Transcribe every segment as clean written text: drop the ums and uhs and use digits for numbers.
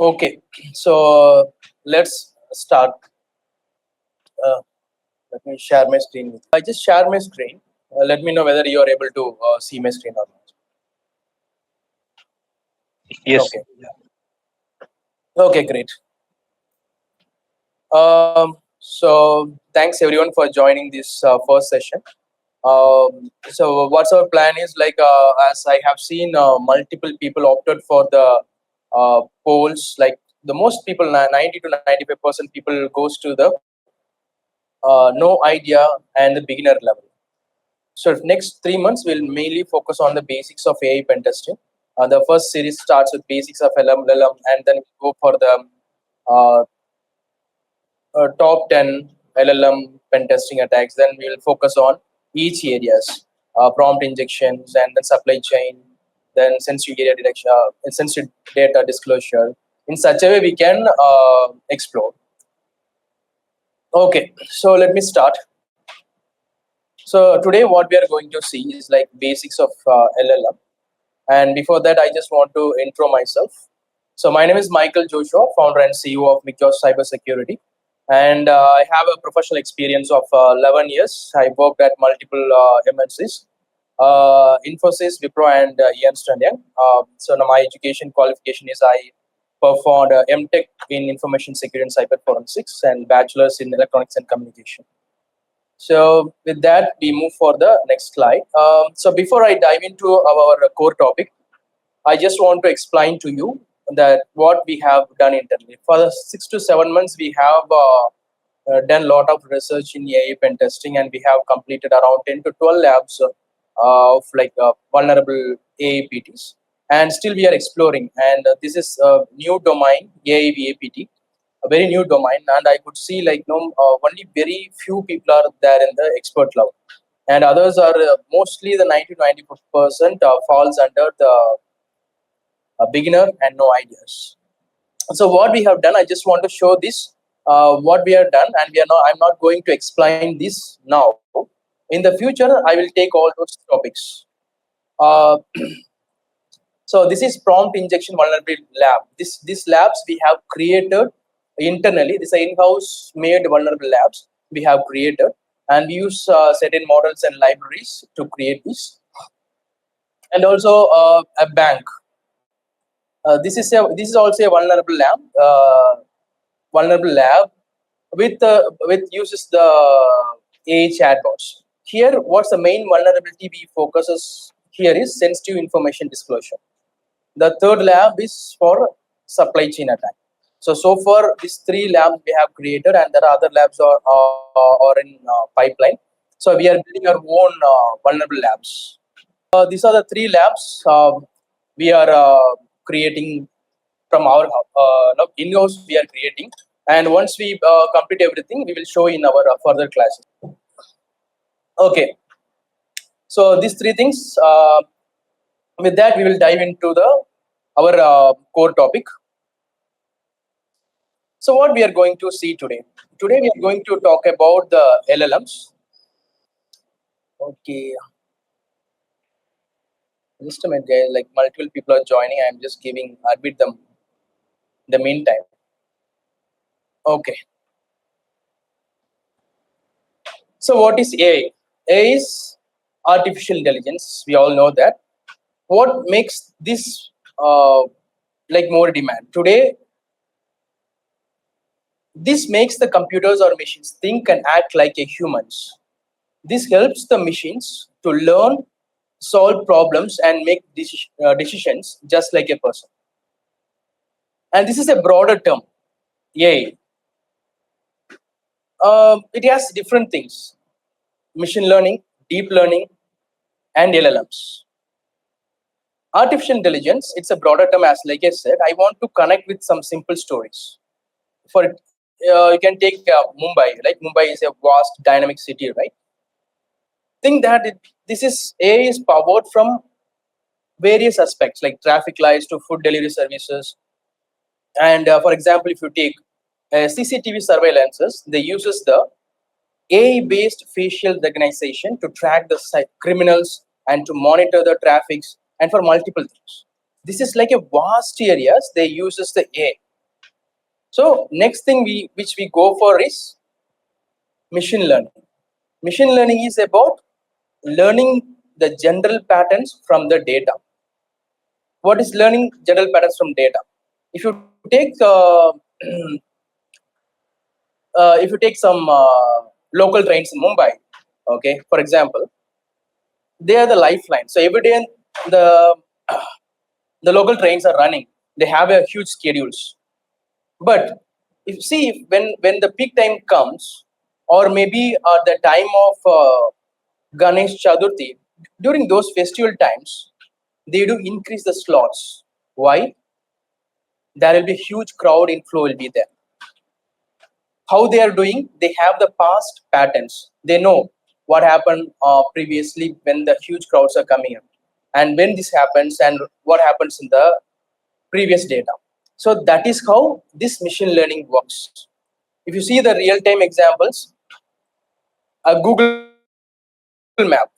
Okay, so let's start. Let me share my screen. I just share my screen. Let me know whether you are able to see my screen or not. Yes. Okay. Okay, great. So thanks everyone for joining this first session. So what's our plan is like, as I have seen multiple people opted for the polls, like the most people, 90 to 95% people goes to the no idea and the beginner level. So next 3 months we'll mainly focus on the basics of AI pen testing. The first series starts with basics of LLM, and then we go for the uh, top 10 LLM pen testing attacks. Then we will focus on each areas, prompt injections, and then supply chain, then sensitive data detection, sensitive data disclosure. In such a way, we can explore. Okay, so let me start. So today, what we are going to see is like basics of LLM. And before that, I just want to intro myself. So my name is 𝐏𝐄𝐍𝐓𝐄𝐒𝐓, founder and CEO of MICH Cybersecurity. And I have a professional experience of 11 years. I worked at multiple MNCs, Infosys, Wipro, and Ernst & Young. So now my education qualification is I performed MTech in Information Security and Cyber Forensics and Bachelor's in Electronics and Communication. So with that, we move for the next slide. So before I dive into our core topic, I just want to explain to you that what we have done internally. For the 6 to 7 months, we have done a lot of research in AI pen testing, and we have completed around 10 to 12 labs of like vulnerable AI PTs. And still we are exploring. And this is a new domain, AI VAPT, a very new domain. And I could see like only very few people are there in the expert level. And others are mostly the 90 to 94% falls under the beginner and no ideas. So what we have done, I just want to show this what we have done, and we are not. I'm not going to explain this now. In the future, I will take all those topics. Uh, so this is prompt injection vulnerability lab. These labs we have created internally. These are in-house made vulnerable labs we have created, and we use certain models and libraries to create this, and also a bank. This is also a vulnerable lab with uses the AI chatbots. Here, what's the main vulnerability we focuses here is sensitive information disclosure. The third lab is for supply chain attack. So far these three labs we have created, and there are other labs are in pipeline. So we are building our own vulnerable labs. These are the three labs we are creating from our in-house. We are creating, and once we complete everything, we will show in our further classes. Okay, so these three things. With that, we will dive into our core topic. So what we are going to see today? Today we are going to talk about the LLMs. Okay. Just a minute, guys. Like multiple people are joining. I'm just admit them in the meantime. Okay. So what is AI? AI is artificial intelligence. We all know that. What makes this like more demand today? This makes the computers or machines think and act like a humans. This helps the machines to learn, solve problems, and make decisions just like a person. And this is a broader term, AI. It has different things: machine learning, deep learning, and LLMs. Artificial intelligence, it's a broader term, as like I said. I want to connect with some simple stories. For it, you can take Mumbai. Like Mumbai is a vast, dynamic city, right? Think that this is AI is powered from various aspects like traffic lights to food delivery services. And for example, if you take CCTV surveillances, they uses the AI-based facial recognition to track the criminals and to monitor the traffics and for multiple things. This is like a vast areas they uses the AI. So next thing which we go for is machine learning. Machine learning is about learning the general patterns from the data. What is learning general patterns from data? If you take if you take some local trains in Mumbai, okay, for example, they are the lifeline. So every day the the local trains are running. They have a huge schedules. But if you see when the peak time comes, or maybe at the time of Ganesh Chaturthi, during those festival times, they do increase the slots. Why? There will be huge crowd inflow will be there. How they are doing? They have the past patterns. They know what happened previously when the huge crowds are coming in, and when this happens, and what happens in the previous data. So that is how this machine learning works. If you see the real-time examples, Google Map.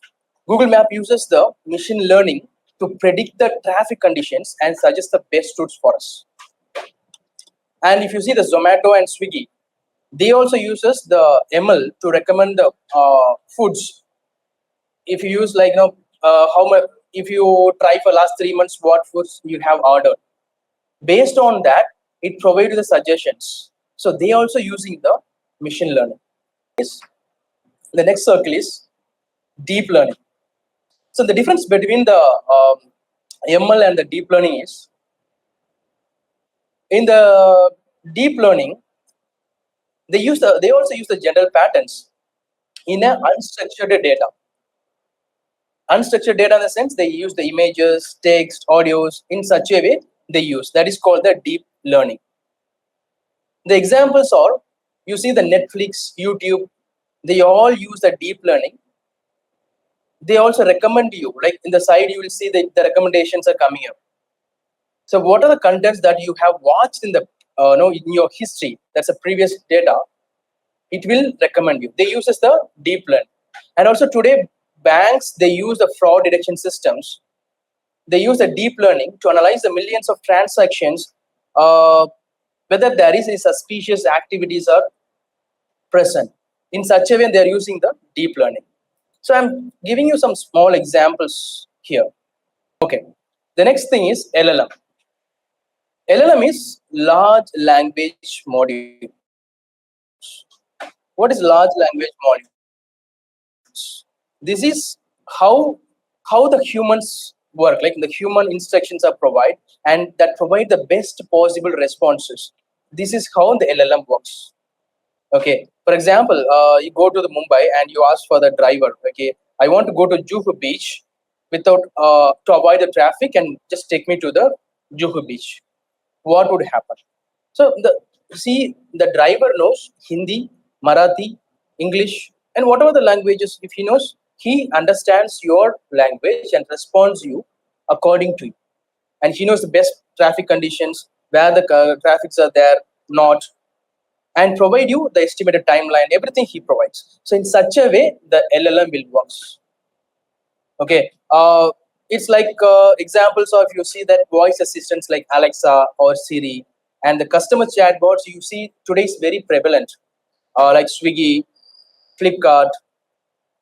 Google Map uses the machine learning to predict the traffic conditions and suggest the best routes for us. And if you see the Zomato and Swiggy, they also uses the ML to recommend the foods. If you use like how much, if you try for last 3 months what foods you have ordered, based on that it provides the suggestions. So they also using the machine learning. The next circle is deep learning. So the difference between the ML and the deep learning is, in the deep learning, they also use the general patterns in a unstructured data. Unstructured data in the sense they use the images, text, audios in such a way they use. That is called the deep learning. The examples are, you see the Netflix, YouTube, they all use the deep learning. They also recommend you, like in the side you will see the recommendations are coming up. So what are the contents that you have watched in the in your history, that's a previous data, it will recommend you. They uses the deep learning. And also today banks, they use the fraud detection systems. They use the deep learning to analyze the millions of transactions, whether there is any suspicious activities are present. In such a way they are using the deep learning. So I'm giving you some small examples here. Okay, the next thing is LLM. LLM is large language modules. What is large language modules? This is how the humans work, like the human instructions are provided and that provide the best possible responses. This is how the LLM works. Okay, for example, you go to the Mumbai and you ask for the driver. Okay, I want to go to Juhu Beach without to avoid the traffic and just take me to the Juhu Beach. What would happen? So the driver knows Hindi, Marathi, English, and whatever the languages. If he knows, he understands your language and responds you according to you. And he knows the best traffic conditions, where the traffics are there, not, and provide you the estimated timeline. Everything he provides. So in such a way, the LLM will works. Okay, it's like examples of, you see that voice assistants like Alexa or Siri, and the customer chatbots you see today is very prevalent, like Swiggy, Flipkart,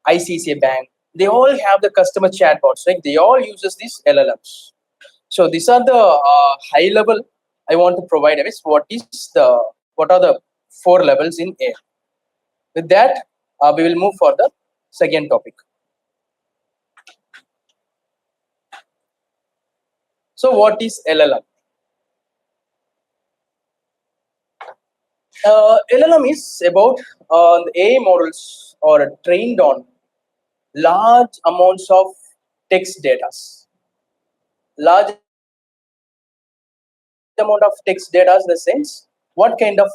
ICICI Bank. They all have the customer chatbots, right? They all uses these LLMs. So these are the high level I want to provide. What are the 4 levels in AI? With that, we will move for the second topic. So what is LLM? LLM is about the AI models or trained on large amounts of text data. Large amount of text data in the sense, what kind of,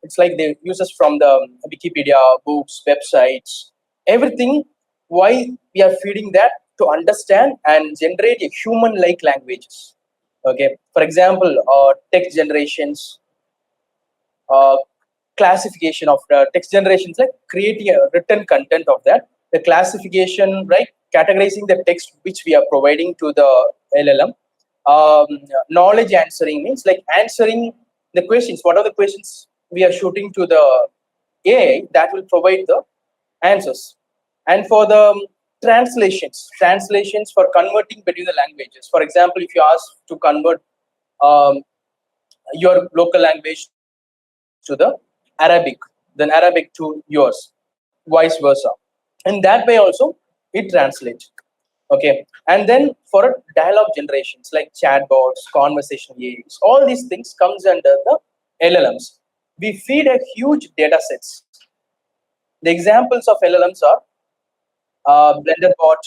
it's like they use us from the Wikipedia, books, websites, everything. Why we are feeding that? To understand and generate a human-like languages. Okay, for example, text generations, uh, classification of the text generations, like creating a written content of that, the classification, right, categorizing the text which we are providing to the LLM. Knowledge answering means like answering the questions, what are the questions we are shooting to the AI, that will provide the answers. And for the translations for converting between the languages. For example, if you ask to convert your local language to the Arabic, then Arabic to yours, vice versa. In that way also, it translates. Okay, and then for dialogue generations like chatbots, conversational AIs, all these things comes under the LLMs. We feed a huge data sets. The examples of LLMs are BlenderBot,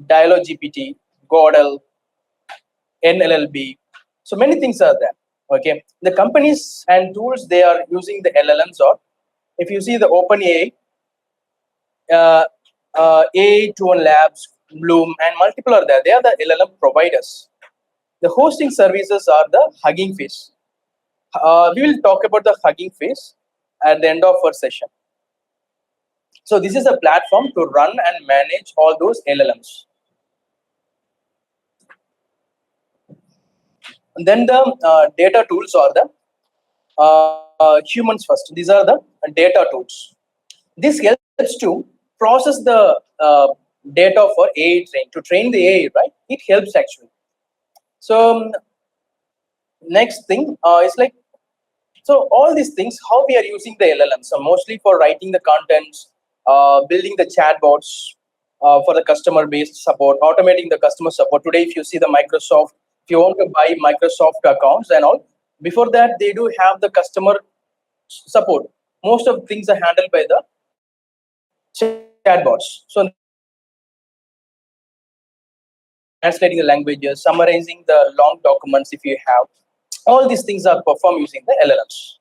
Dialog GPT, Godel, NLLB. So many things are there. Okay, the companies and tools they are using the LLMs are, if you see the OpenAI, AI Labs, Bloom, and multiple are there. They are the LLM providers. The hosting services are the Hugging Face. We will talk about the Hugging Face at the end of our session. So this is a platform to run and manage all those LLMs. And then the data tools are the humans first. These are the data tools. This helps to process the data for AI to train the AI, right? It helps actually. So next thing is like, so all these things, how we are using the LLM. So mostly for writing the contents, building the chatbots for the customer-based support, automating the customer support. Today, if you see the Microsoft, if you want to buy Microsoft accounts and all, before that they do have the customer support. Most of things are handled by the chatbots. So in that way, translating the languages, summarizing the long documents if you have, all these things are performed using the LLMs.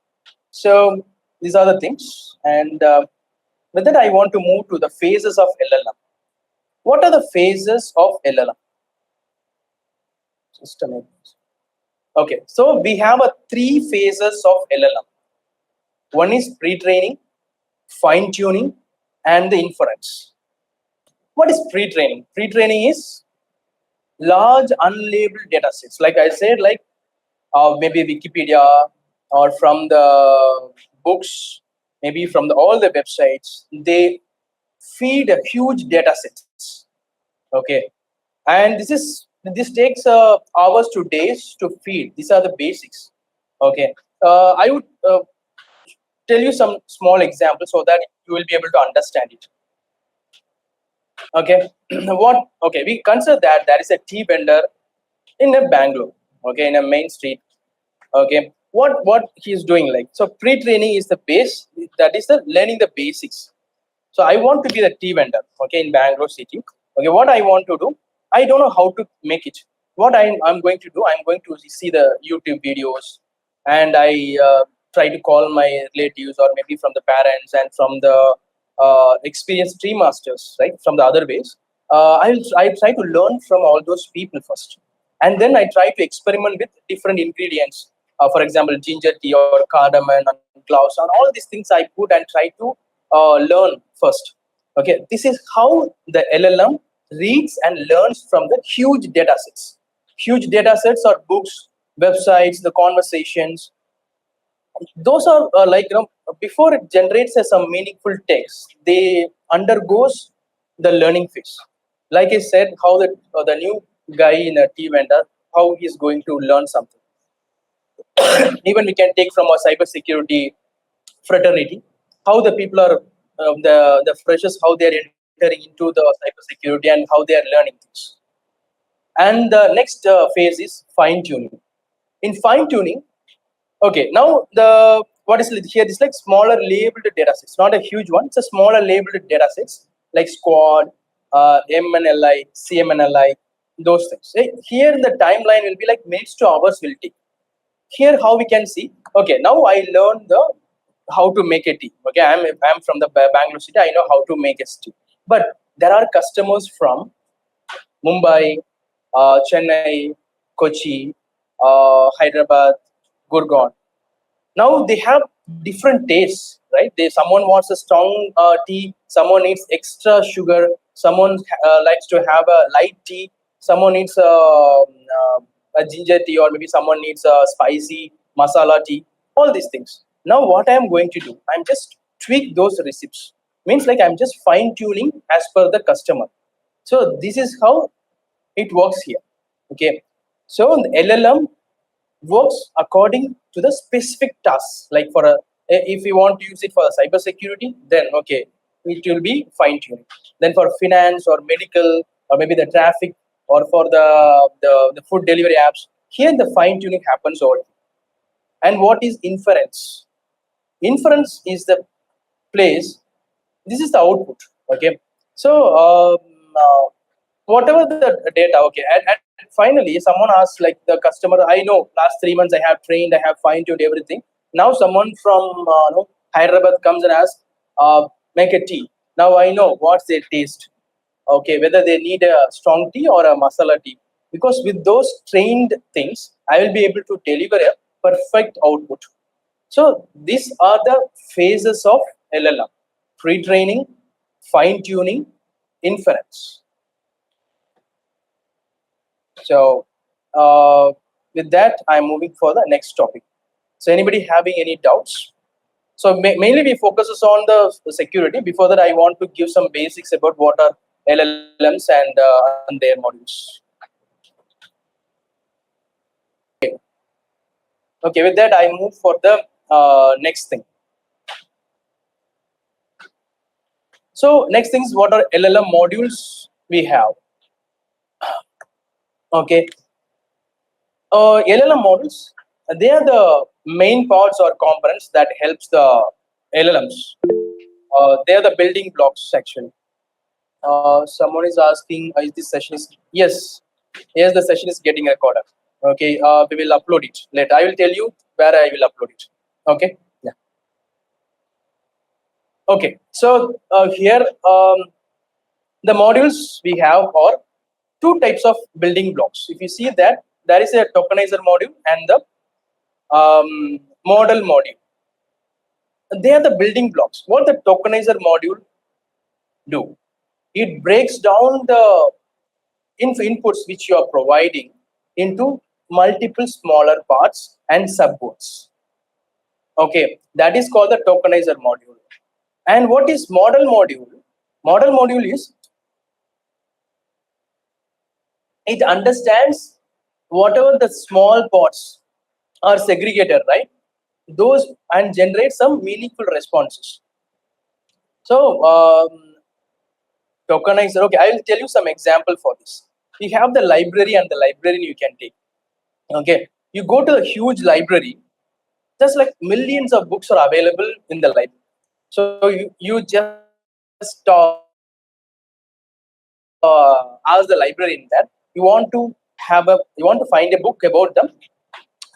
So these are the things. And with that, I want to move to the phases of LLM. What are the phases of LLM? Just a minute. Okay, so we have 3 phases of LLM. One is pre-training, fine-tuning, and the inference. What is pre-training? Pre-training is large unlabeled data sets. Like I said, like maybe Wikipedia or from the books, maybe from all the websites, they feed a huge data sets. Okay, and this takes hours to days to feed. These are the basics. Okay, I would tell you some small examples so that you will be able to understand it. Okay, we consider that there is a tea vendor in a Bangalore, okay, in a main street. Okay, what he's doing, like, so pre-training is the base, that is the learning the basics. So I want to be the tea vendor, okay, in Bangalore city. Okay, what I want to do, I don't know how to make it. What I'm going to do, I'm going to see the YouTube videos, and I try to call my relatives or maybe from the parents and from the experienced tea masters, right, from the other ways. I try to learn from all those people first, and then I try to experiment with different ingredients. For example, ginger tea or cardamom and cloves, and all these things I put and try to learn first. Okay, this is how the LLM reads and learns from the huge data sets. Huge data sets are books, websites, the conversations. Those are like, before it generates some meaningful text, they undergoes the learning phase. Like I said, how the new guy in a tea vendor, how he's going to learn something. Even we can take from our cybersecurity fraternity, how the people are the freshers, how they are entering into the cybersecurity and how they are learning things. And the next phase is fine tuning. In fine tuning, okay, now the what is here is like smaller labeled data sets, not a huge one. It's a smaller labeled data sets like squad, MNLI, CMNLI, those things. Here the timeline will be like minutes to hours will take. Here how we can see, okay, now I learned the how to make a tea. Okay, I'm from the Bangalore city, I know how to make a tea. But there are customers from Mumbai, Chennai, Kochi, Hyderabad, Gurgaon. Now they have different tastes, right? Someone wants a strong tea, someone needs extra sugar, someone likes to have a light tea, someone needs a ginger tea, or maybe someone needs a spicy masala tea, all these things. Now what I am going to do, I'm just tweak those receipts. Means like I'm just fine tuning as per the customer. So this is how it works here. Okay. So the LLM works according to the specific tasks. Like for a, if you want to use it for cyber security, then okay, it will be fine tuning. Then for finance or medical or maybe the traffic or for the food delivery apps, here the fine tuning happens over. And what is inference? Inference is the place. This is the output. Okay. So whatever the data. Okay. And finally, someone asks like the customer, I know last 3 months I have trained, I have fine tuned everything. Now someone from Hyderabad comes and asks, make a tea. Now I know what's their taste. Okay, whether they need a strong tea or a masala tea. Because with those trained things, I will be able to deliver a perfect output. So these are the phases of LLM: pre-training, fine-tuning, inference. So with that, I'm moving for the next topic. So anybody having any doubts? So mainly we focuses on the security. Before that, I want to give some basics about what are LLMs and their modules. Okay, with that, I move for the next thing. So next thing is what are LLM modules we have. Okay, LLM models, they are the main parts or components that helps the LLMs. They are the building blocks actually. Someone is asking, is this session is yes, the session is getting recorded. Okay, we will upload it later. I will tell you where I will upload it. Okay, yeah. Okay, so here the modules we have are two types of building blocks. If you see that there is a tokenizer module and the model module. They are the building blocks. What the tokenizer module do? It breaks down the inputs which you are providing into multiple smaller parts and subboards. Okay, that is called the tokenizer module. And what is model module? Model module is it understands whatever the small parts are segregated, right? Those and generate some meaningful responses. So tokenizer. Okay, I will tell you some example for this. You have the library and the librarian you can take. Okay, you go to a huge library, just like millions of books are available in the library. So you just ask the librarian that you want to find a book about the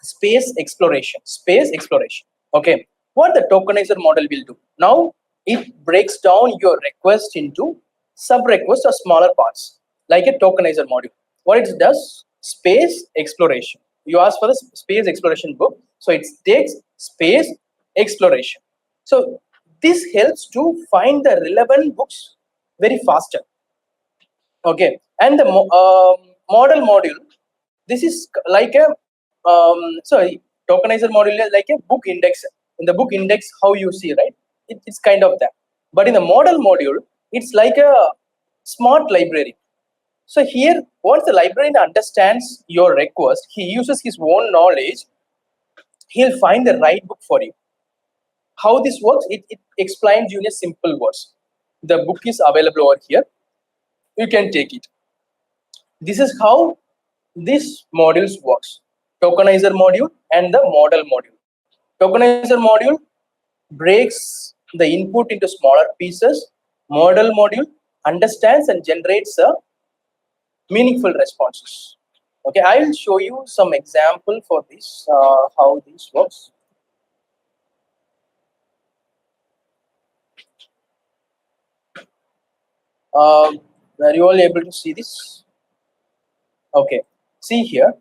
space exploration. Space exploration. Okay, what the tokenizer model will do now? It breaks down your request into sub requests or smaller parts, like a tokenizer module. What it does? Space exploration. You ask for the space exploration book, so it takes space exploration. So this helps to find the relevant books very faster. Okay, and the model module. This is like a tokenizer module is like a book index. In the book index, how you see, right? It's kind of that. But in the model module, it's like a smart library. So here, once the librarian understands your request, he uses his own knowledge. He'll find the right book for you. How this works? It explains you in a simple words. The book is available over here. You can take it. This is how this modules works. Tokenizer module and the model module. Tokenizer module breaks the input into smaller pieces. Model module understands and generates a meaningful responses. Okay, I will show you some example for this, how this works. Are you all able to see this? Okay, see here.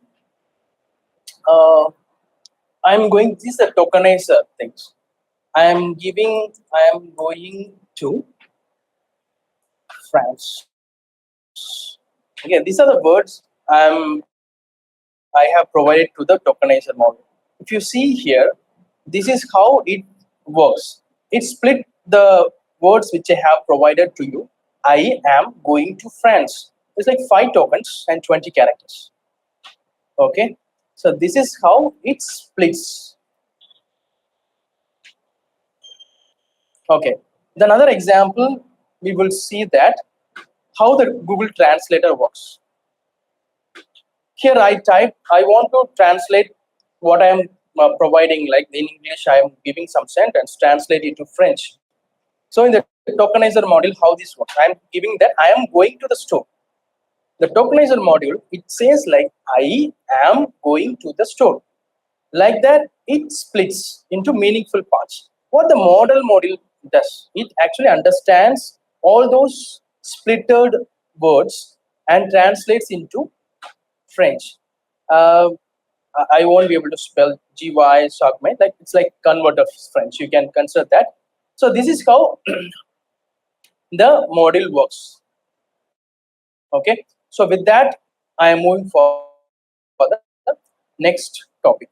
I'm going. These are tokenizer things. I am going to France. Again, these are the words I have provided to the tokenizer model. if you see here, this is how it works. It split the words which I have provided to you. I am going to France. It's like 5 tokens and 20 characters. Okay, so this is how it splits. Okay, the another example we will see that how the Google Translator works. Here I type, I want to translate what I am providing, like in English, I am giving some sentence, translate it to French. So in the tokenizer module, how this works, I am giving that I am going to the store. The tokenizer module, it says like, I am going to the store. Like that, it splits into meaningful parts. What the model module does, it actually understands all those splitted words and translates into French. Uh, I won't be able to spell 𝐏𝐄𝐍𝐓𝐈𝐍𝐆, like it's like convert of French. You can consider that. So this is how the model works. Okay. So with that, I am moving for the next topic.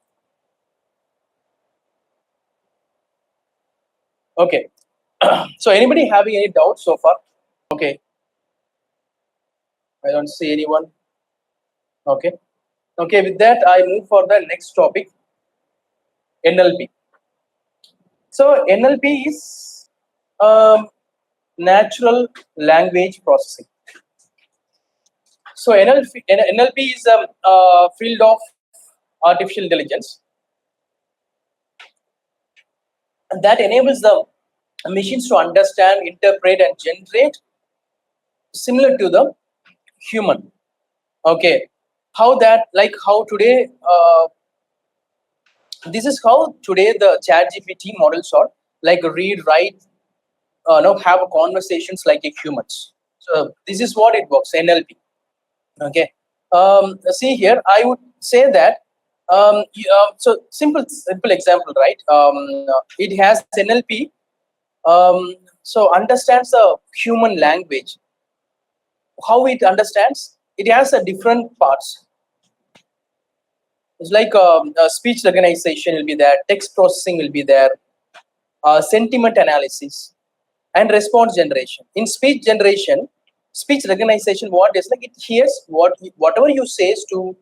Okay. So anybody having any doubts so far? Okay. I don't see anyone. Okay. Okay. With that, I move for the next topic, NLP. So NLP is natural language processing. So NLP is a field of artificial intelligence that enables the machines to understand, interpret, and generate similar to the human. Okay, how that, like how today, this is how today the ChatGPT models are like read, write, no, have conversations like a humans. So this is what it works, NLP. Okay, see here, I would say that so simple example, right? It has NLP, so understands the human language. How it understands? It has a different parts. It's like speech recognition will be there, text processing will be there, sentiment analysis, and response generation. In speech generation, speech recognition, what is like, it hears whatever you says to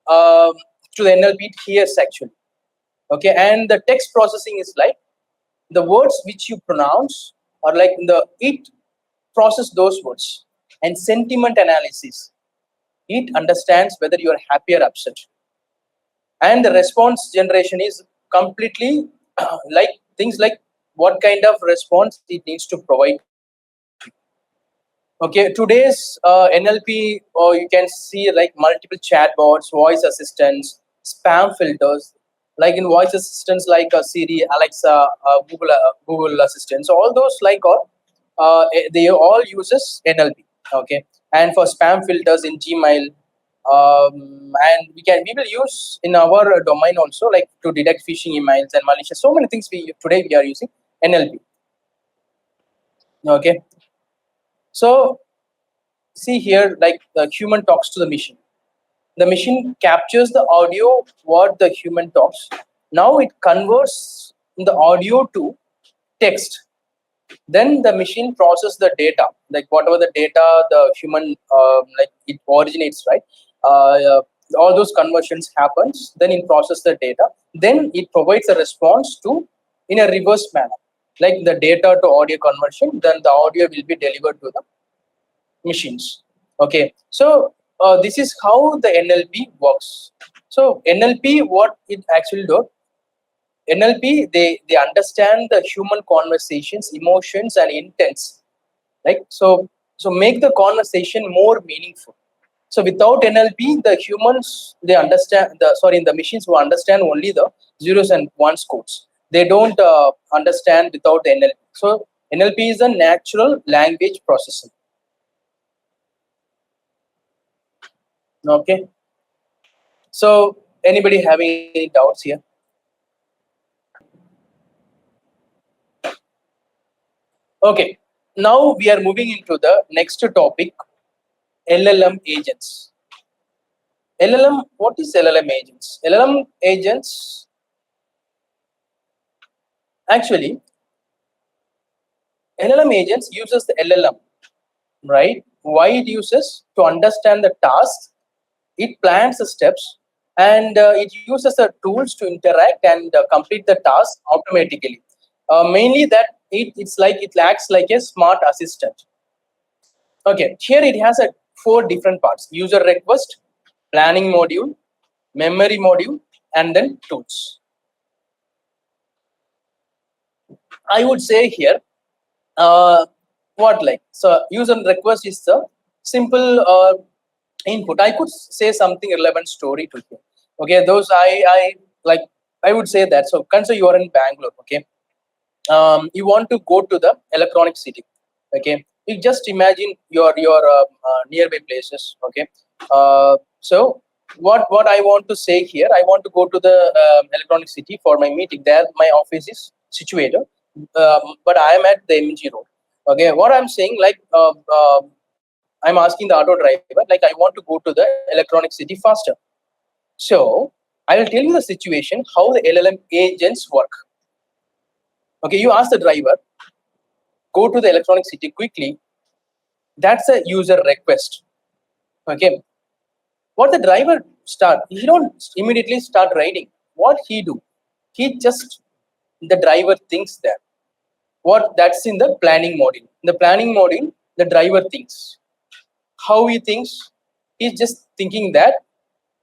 the NLP, it hears actually. Okay, and the text processing is like the words which you pronounce, or like it process those words. And sentiment analysis, it understands whether you are happy or upset. And the response generation is completely like things like what kind of response it needs to provide. Okay, today's NLP, or you can see like multiple chatbots, voice assistants, spam filters, like in voice assistants like Siri, Alexa, Google Assistants, all those like they all uses NLP. Okay, and for spam filters in Gmail, and we will use in our domain also, like to detect phishing emails and malicious. So many things today we are using NLP. Okay, so see here, like the human talks to the machine. The machine captures the audio what the human talks. Now it converts the audio to text. Then the machine processes the data, like whatever the data the human like it originates, right? All those conversions happens. Then it processes the data. Then it provides a response to in a reverse manner, like the data to audio conversion. Then the audio will be delivered to the machines. Okay, so this is how the NLP works. So NLP, what it actually does, NLP, they understand the human conversations, emotions, and intents, right? So make the conversation more meaningful. So without NLP, the humans, they understand the machines will understand only the zeros and ones codes. They don't understand without the NLP. So NLP is a natural language processing. Okay, so anybody having any doubts here? Okay, now we are moving into the next topic, LLM agents. LLM, what is LLM agents? LLM agents Actually, LLM agents uses the LLM, right? Why it uses? To understand the task, it plans the steps, and it uses the tools to interact and complete the task automatically. Mainly that it acts like a smart assistant. Okay, here it has a 4 different parts: user request, planning module, memory module, and then tools. I would say here, so user request is the simple input. I could say something relevant story to you. Okay, those I like. I would say that. So consider you are in Bangalore. Okay, you want to go to the electronic city. Okay, you just imagine your nearby places. Okay, so what I want to say here, I want to go to the electronic city for my meeting. There my office is situated, but I am at the MG road. Okay, what I'm saying, like, I'm asking the auto driver, like, I want to go to the electronic city faster. So I will tell you the situation, how the LLM agents work. Okay, you ask the driver, go to the electronic city quickly. That's a user request. Okay, what the driver start, he don't immediately start riding. What he do, he just, the driver thinks that, what, that's in the planning module. In the planning module, the driver thinks. How he thinks? He's just thinking that,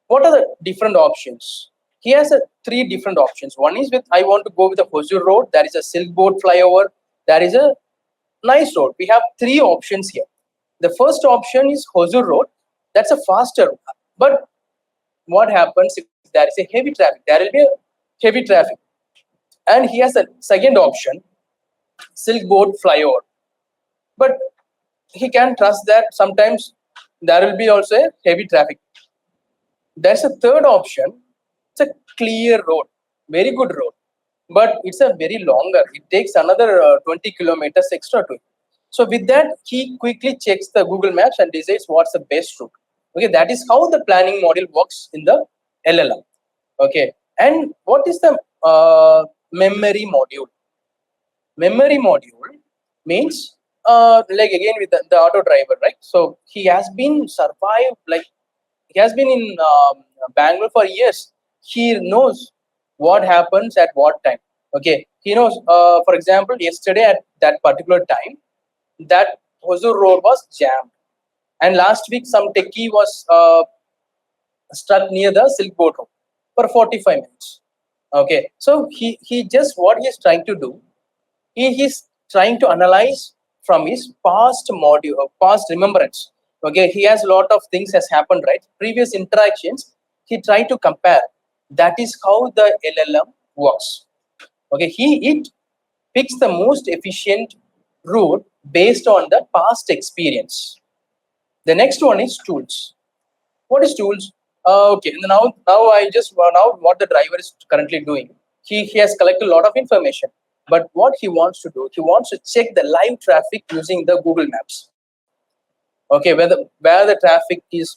what are the different options? He has 3 different options. One is with, I want to go with the Hosur road. There is a Silk Board flyover. There is a nice road. We have 3 options here. The first option is Hosur road. That's a faster. But what happens if there is a heavy traffic? There will be a heavy traffic. And he has a second option, Silk Board flyover. But he can trust that sometimes there will be also a heavy traffic. There's a third option. It's a clear road, very good road, but it's a very longer. It takes another 20 kilometers extra to it. So with that, he quickly checks the Google Maps and decides what's the best route. Okay, that is how the planning model works in the LLM. Okay, and what is the memory module? Memory module means, like, again with the auto driver, right? So he has been survived, like, he has been in Bangalore for years. He knows what happens at what time. Okay, he knows. For example, yesterday at that particular time, that Hosur road was jammed, and last week some techie was stuck near the Silk Board road for 45 minutes. Okay, so he just, what he is trying to do, he is trying to analyze from his past module, past remembrance. Okay, he has a lot of things has happened, right? Previous interactions, he tried to compare. That is how the LLM works. Okay, it picks the most efficient route based on the past experience. The next one is tools. What is tools? Okay, now I just, now what the driver is currently doing, he has collected a lot of information, but what he wants to do, he wants to check the live traffic using the Google Maps. Okay, where the traffic is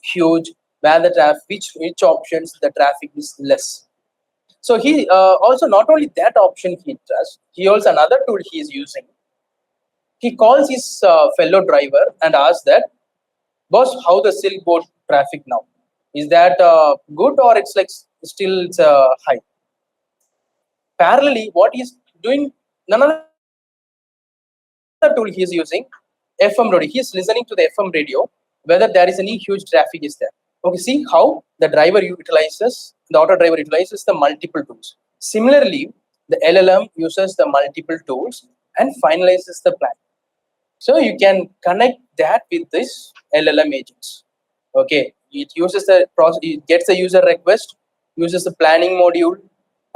huge, where the traffic, which options the traffic is less. So he also, not only that option he does, he also, another tool he is using. He calls his fellow driver and asks that, boss, how the Silk Board traffic now? Is that good, or it's like still it's high? Parallelly, what he's doing, another tool he is using, FM radio. He is listening to the FM radio whether there is any huge traffic is there. Okay, see how the driver utilizes, the auto driver utilizes the multiple tools. Similarly, the LLM uses the multiple tools and finalizes the plan. So you can connect that with this LLM agents. Okay, it uses the process, it gets the user request, uses the planning module,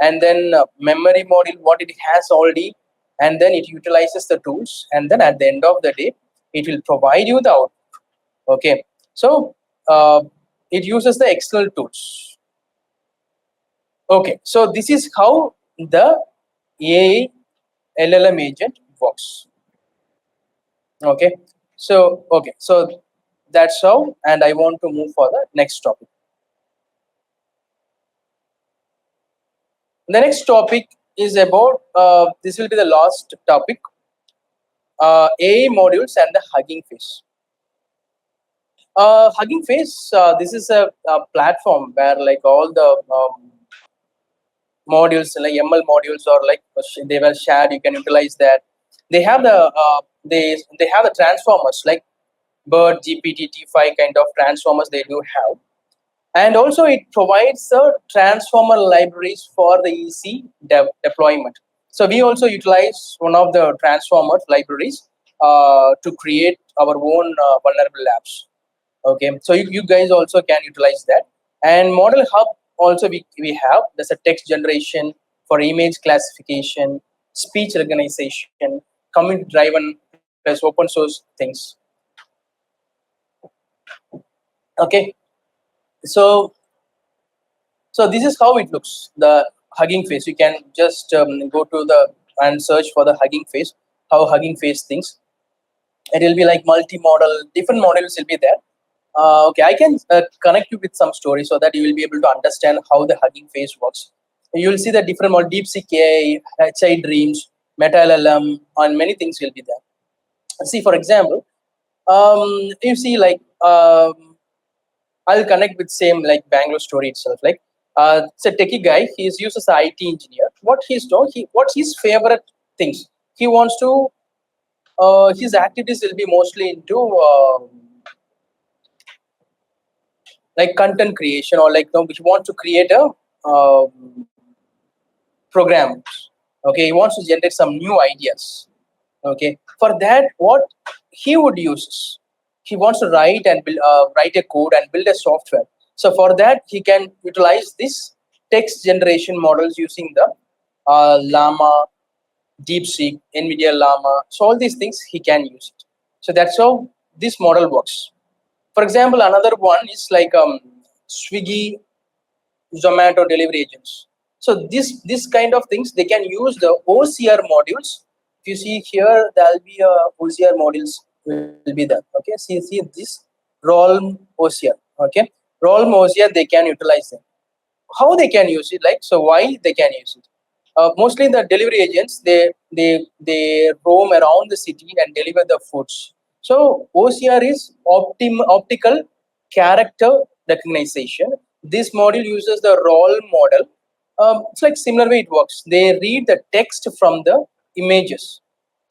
and then memory module, what it has already, and then it utilizes the tools, and then at the end of the day, it will provide you the output. Okay, so it uses the external tools. Okay, so this is how the AI LLM agent works. Okay, so that's how, and I want to move for the next topic. The next topic is about this will be the last topic, AI modules and the Hugging Face. Hugging Face, this is a platform where like all the modules like ML modules or like they were shared. You can utilize that. They have the they have the transformers like Bird, GPT, T5 kind of transformers they do have, and also it provides transformer libraries for the easy deployment. So we also utilize one of the transformer libraries to create our own vulnerable labs. Okay, so you guys also can utilize that. And Model Hub also we have, there's a text generation for image classification, speech recognition, community driven plus open source things. Okay, so this is how it looks, the Hugging Face. You can just go to the and search for the Hugging Face, how Hugging Face thinks. It will be like multi-model, different models will be there. Okay, I can connect you with some stories so that you will be able to understand how the Hugging Face works. You will see the different model, DeepSeek AI, HI Dreams, Meta LLM, and many things will be there. See, for example, you see like I'll connect with same like Bangalore story itself. Like it's a techie guy. He's used as an IT engineer. What he's doing, what's his favorite things? He wants to. His activities will be mostly into like content creation, or like he wants to create a program. Okay, he wants to generate some new ideas. Okay, for that, what he would use is he wants to write and build, write a code and build a software. So for that, he can utilize this text generation models using the Llama, DeepSeek, NVIDIA Llama. So all these things he can use it. So that's how this model works. For example, another one is like Swiggy, Zomato delivery agents. So this kind of things they can use the OCR modules. If you see here, there'll be OCR modules will be there. Okay, see this Realm OCR. Okay, Realm OCR they can utilize them. How they can use it? Like, so why they can use it? Mostly the delivery agents they roam around the city and deliver the foods. So OCR is optical character recognition. This module uses the role model. It's like similar way it works. They read the text from the images.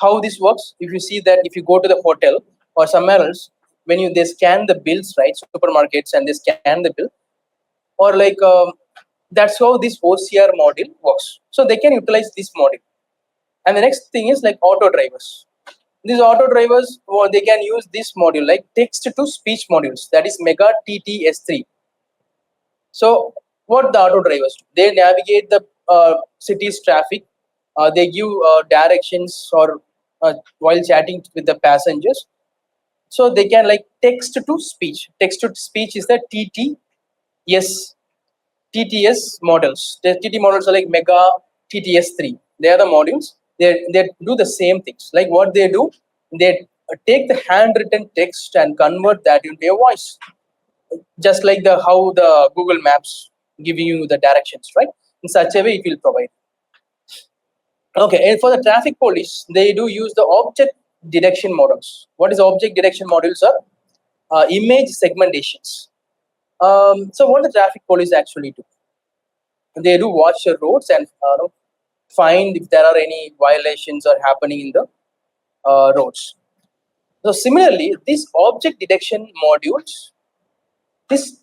How this works? If you see that if you go to the hotel or somewhere else, when they scan the bills, right? Supermarkets and they scan the bill, or like that's how this OCR module works. So they can utilize this module. And the next thing is like auto drivers. These auto drivers, they can use this module like text to speech modules. That is Mega TTS3. So what the auto drivers do? They navigate the city's traffic. They give directions or while chatting with the passengers. So they can like text to speech. Text to speech is the TTS models. The TT models are like Mega TTS3. They are the modules. They do the same things. Like what they do, they take the handwritten text and convert that into a voice. Just like the how the Google Maps giving you the directions, right? In such a way, it will provide. Okay, and for the traffic police, they do use the object detection models. What is object detection models are? Image segmentations. So what the traffic police actually do? They do watch the roads and find if there are any violations are happening in the roads. So similarly, these object detection modules, this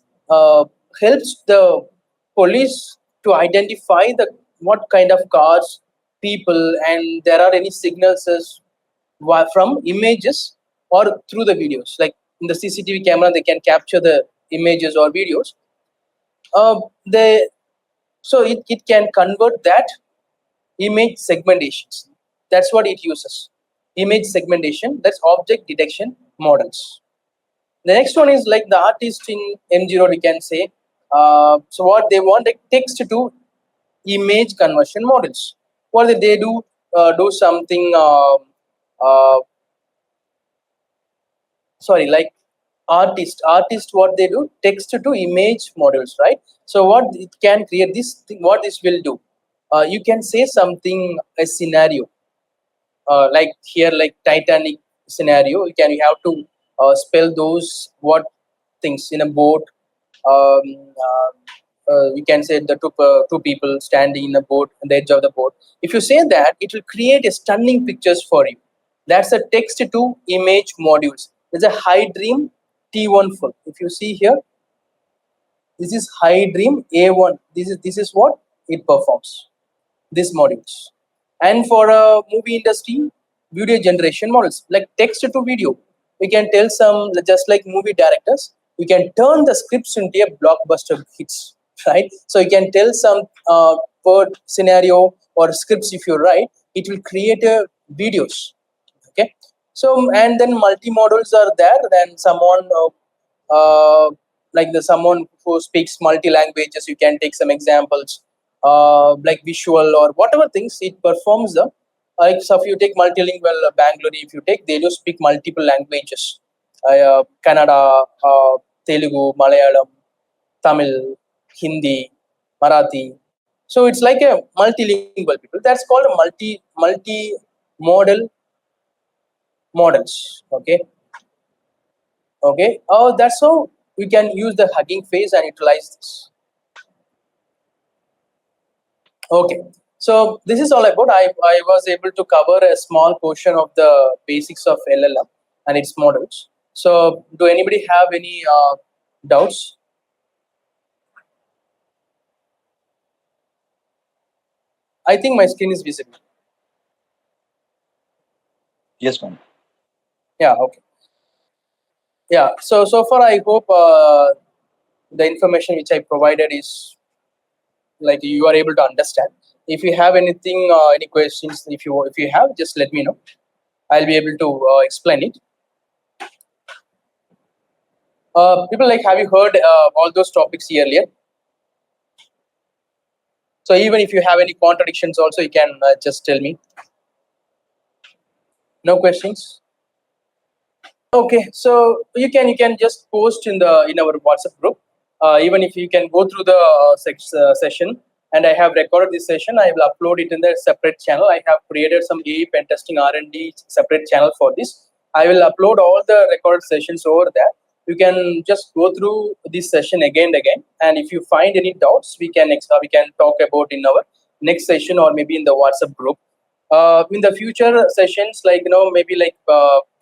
helps the police to identify the what kind of cars, people, and there are any signals as from images or through the videos. Like in the CCTV camera, they can capture the images or videos. They so it can convert that image segmentations. That's what it uses. Image segmentation, that's object detection models. The next one is like the artist in M0, we can say. So what they want, like text to image conversion models. What they do something, uh, sorry, like artist what they do, text to image models, right? So what it can create, this thing, what this will do, you can say something, a scenario, like here, like Titanic scenario. You have to spell those what things in a boat. You can say the two people standing in a boat on the edge of the boat. If you say that, it will create a stunning pictures for you. That's a text to image modules. There's a high dream T1 full. If you see here, this is high dream A1. This is what it performs, these modules. And for a movie industry, video generation models like text to video, we can tell some, just like movie directors, we can turn the scripts into a blockbuster hits, right? So you can tell some word scenario or scripts. If you write, it will create a videos. Okay. So, and then multi-models are there. Then someone like the someone who speaks multi languages, you can take some examples, like visual or whatever things it performs. The like, so if you take multilingual Bangalore, if you take, they do speak multiple languages, Kannada, Telugu, Malayalam, Tamil, Hindi, Marathi. So it's like a multilingual people. That's called a multi model models. Okay. Okay. That's how we can use the Hugging Face and utilize this. Okay. So this is all about, I was able to cover a small portion of the basics of LLM and its models. So do anybody have any doubts? I think my screen is visible. Yes, ma'am. Yeah. Okay. Yeah. So far, I hope the information which I provided is like you are able to understand. If you have anything, any questions, if you have, just let me know. I'll be able to explain it. People, like, have you heard all those topics earlier? So even if you have any contradictions, also you can just tell me. No questions. Okay, so you can just post in our WhatsApp group. Even if you can go through the session, and I have recorded this session, I will upload it in the separate channel. I have created some AI pen testing R&D separate channel for this. I will upload all the recorded sessions over there. You can just go through this session again and again, and if you find any doubts, we can talk about in our next session or maybe in the WhatsApp group. In the future sessions, like, maybe like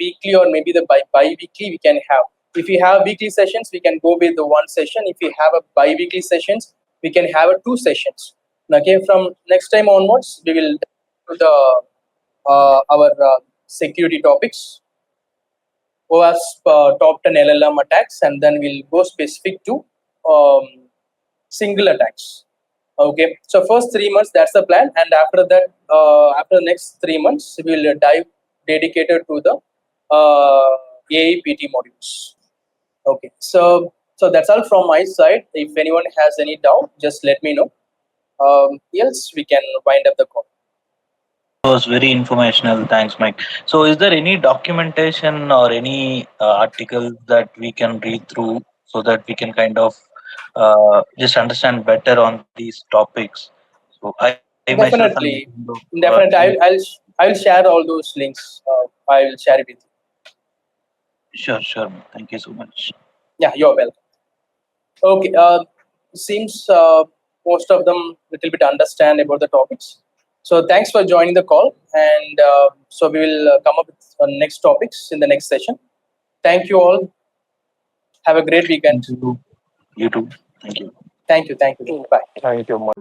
weekly or maybe the bi-weekly we can have. If we have weekly sessions, we can go with the one session. If we have a bi-weekly sessions, we can have a two sessions. Okay, from next time onwards, we will do the our security topics, OWASP top 10 LLM attacks, and then we'll go specific to um, single attacks. Okay, so first 3 months, that's the plan, and after that, after the next 3 months, we will dive dedicated to the AIPT modules. Okay, so that's all from my side. If anyone has any doubt, just let me know. Else we can wind up the call. It was very informational. Thanks, Mike. So, is there any documentation or any article that we can read through so that we can kind of just understand better on these topics? So, I myself am looking Definitely, definitely. I'll share all those links. I will share it with you. Sure, sure. Thank you so much. Yeah, you're welcome. Okay. Seems most of them little bit understand about the topics. So thanks for joining the call, and so we will come up with next topics in the next session. Thank you all. Have a great weekend. Thank you. You too. Thank you. Thank you. Thank you. Bye. Thank you.